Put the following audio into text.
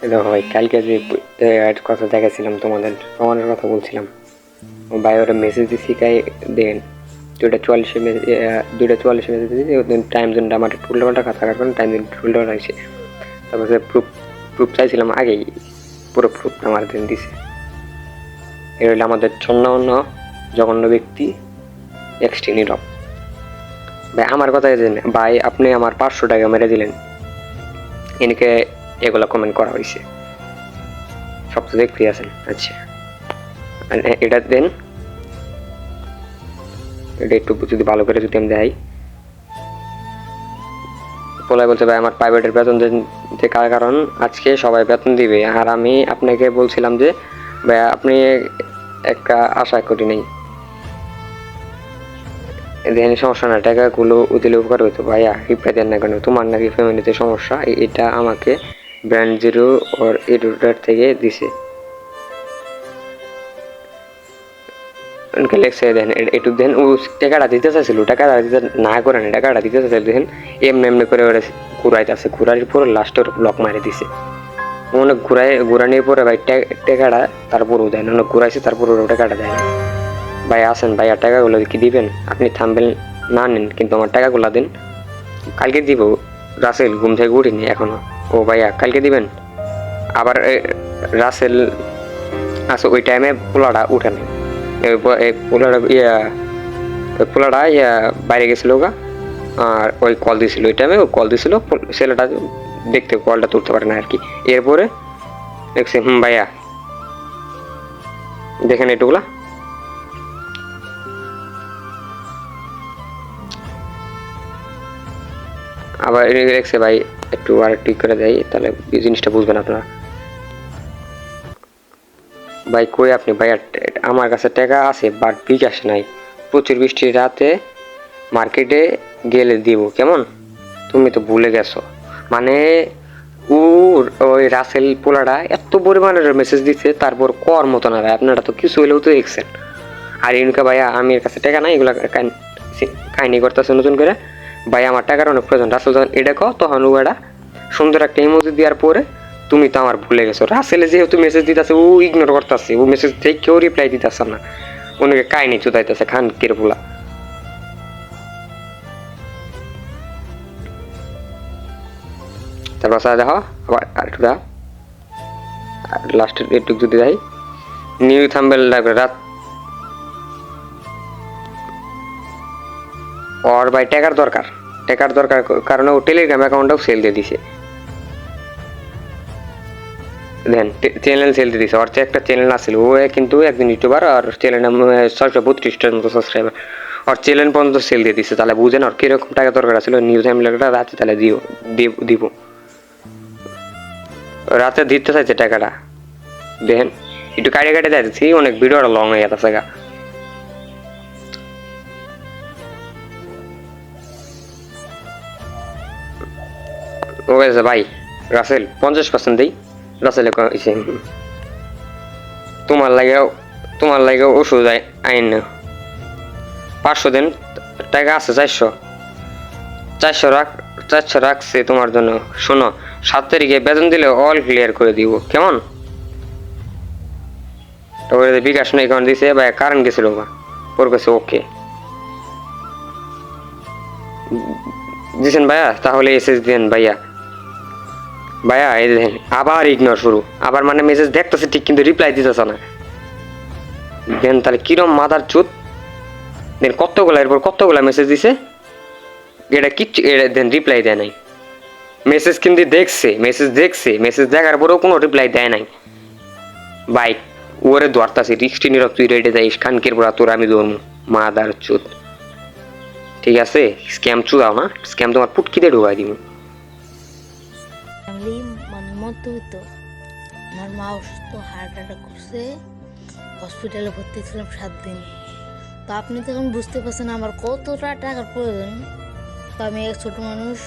দেখো ভাই, কালকে যে কথা দেখাছিলাম তোমাদের প্রমাণের কথা বলছিলাম, ও ভাই ওরা মেসেজ দিছি দেন 2:44 মেসেজ, 2:44 মেসেজ দিয়েছি। টাইম জোনটা আমার উল্টোপাল্টা কাজ থাকার কারণে টাইম জোন উল্টোপাল্টা হয়েছে। তারপর প্রুফ চাইছিলাম আগেই, পুরো প্রুফ আমার দিন দিছে। এর হইলে আমাদের ছন্ন জঘন্য ব্যক্তি এক্সটি নীরব। ভাই আমার কথা ভাই, আপনি আমার 500 টাকা মেরে দিলেন, এদিকে এগুলা কমেন্ট করা হয়েছে, সব তো দেখতে আছেন। আচ্ছা এটা দেন, এটা একটু যদি ভালো করে যদি আমি দেখাই। পোলাই বলছে ভাই আমার প্রাইভেটের বেতন যে কারণ আজকে সবাই বেতন দিবে, আর আমি আপনাকে বলছিলাম যে ভাই আপনি একটা আশা করি নেই, দেন সমস্যা না, টাকাগুলো দিলে উপকার হইতো। ভাইয়া রিপ্লাই দেন না কেন? তোমার নাকি ফ্যামিলিতে সমস্যা? এটা আমাকে ব্র্যান্ড জিরো ওর এডিটর থেকে দিছে। লেখছে দেন একটু দেন, ও টাকাটা দিতে চাইছিল, টাকাটা দিতে না করে না, টাকাটা দিতে চাইছিল দেখেন এমনি করে ওরা ঘুরাইতেছে, ঘুরাইর পরে লাস্টের ব্লক মারি দিছে। অনেক ঘুরানির পরে ভাই টাকাটা তারপরও দেয় না, অনেক ঘুরাইছে তারপর ওরা টাকাটা দেয় না। ভাই আসেন ভাই, আর টাকাগুলো কি দিবেন? আপনি থামবেন না নেন, কিন্তু আমার টাকাগুলো দিন। কালকে দিব। রাসেল ঘুম থেকে উঠিনি এখনো। ও ভাইয়া কালকে দিবেন? আবার রাসেল আচ্ছা ওই টাইমে পোলাটা উঠে না, পোলাটা পোলাটা বাইরে গেছিল গা, আর ওই কল দিছিল, ওই টাইমে ও কল দিছিল, ছেলেটা দেখতে কলটা তুলতে পারে না আর কি। এরপরে দেখছি ভাইয়া দেখেন এটুকুলা, আবার দেখছে ভাই একটু আর একটু করে দেয়, তাহলে জিনিসটা বুঝবেন আপনারা। ভাই কই আপনি? ভাই আমার কাছে টাকা আছে বাট বিকাশ নাই, প্রচুর বৃষ্টির রাতে মার্কেটে গেলে দিব, কেমন? তুমি তো ভুলে গেছো মানে। ও ওই রাসেল পোলাটা এত পরিমাণের মেসেজ দিচ্ছে, তারপর কর মতো না ভাই, আপনারা তো কিছু হলেও তো দেখছেন। আর ইনকা ভাইয়া আমি এর কাছে টাকা নাই, এগুলা কাহিনি করতেছে নতুন করে। ভাই আমার টাকার অনেক প্রয়োজন। রাসেল যখন এটা কও তখন ও এটা সুন্দর একটা ইমোজি দেওয়ার পরে তুমি তো আমার ভুলে গেছো। রাসেলে যেহেতু মেসেজ দিতেছে ও ইগনোর করতেছে, ও মেসেজ থেকে কেউ রিপ্লাই দিতেছে না, ওনাকে কাহিনি চুদাইতেছে খান কিরপুলা। তারপর দেখো আবার আরেকটু দাও, লাস্টের একটু যদি দেয় নিউ থাম্বেল লাগবে রাত ওর ভাই টাকার দরকার কারণে ও টেলিগ্রাম অ্যাকাউন্টটাও সেল দিয়ে দিছে। দেন চ্যানেল সেল দিয়ে দিছে, ওর একটা চ্যানেল আসছিল, ও কিন্তু একজন ইউটিউবার, আর চ্যানেল 632টার মতো সাবস্ক্রাইবার, ওর চ্যানেল পর্যন্ত সেল দিয়ে দিছে। তাহলে বুঝেন ওর কিরকম টাকা দরকার ছিল। নিউজ হ্যামলেটটা রাতে তাহলে দিব রাতে দিতে চাইছে টাকাটা। দেখেন একটু কাটে যাচ্ছি, অনেক ভিডিওটা লং হয়ে গেছে গা। ও গেছে ভাই রাসেল 50% দেই। রাসেল তোমার লাগে ওষুধ আইন না 500 দিন, টাকা আছে 400 রাখছে তোমার জন্য। শোনো 7 তারিখে বেতন দিলে অল ক্লিয়ার করে দিব, কেমন? তারপরে বিকাশ নাই কারণ দিছে ভাই, কারেন্ট গেছিল বা ওর কাছে ওকে দিছেন ভাইয়া, তাহলে এসএস দেন ভাইয়া। ভাইয়া এই দেখেন আবার ইগনোর শুরু, আবার মানে মেসেজ দেখতেছে ঠিক কিন্তু রিপ্লাই দিতেছে না। দেন তাহলে কিরম মাদার চুত। দেন কতগুলা মেসেজ দিছে, এটা কিচ্ছু দেন রিপ্লাই দেয় নাই। মেসেজ কিন্তু মেসেজ দেখার পরেও কোনো রিপ্লাই দেয় নাই। ভাই ওরে ধরতাছি রিক্সটি নীরব, তুই রেডে যাইস খানকের পড়া তোর আমি ধরমু মাদার চুত। ঠিক আছে স্ক্যাম চুদাও না, স্ক্যাম তোমার পুটকিতে ঢুকাই দিব। মতো হতো আমার মা অসুস্থ, হার্ট অ্যাটাক করছে, হসপিটালে ভর্তি ছিলাম 7 দিন। তো আপনি তো এখন বুঝতে পারছেন আমার কতটা টাকার প্রয়োজন। তো আমি এক ছোট মানুষ,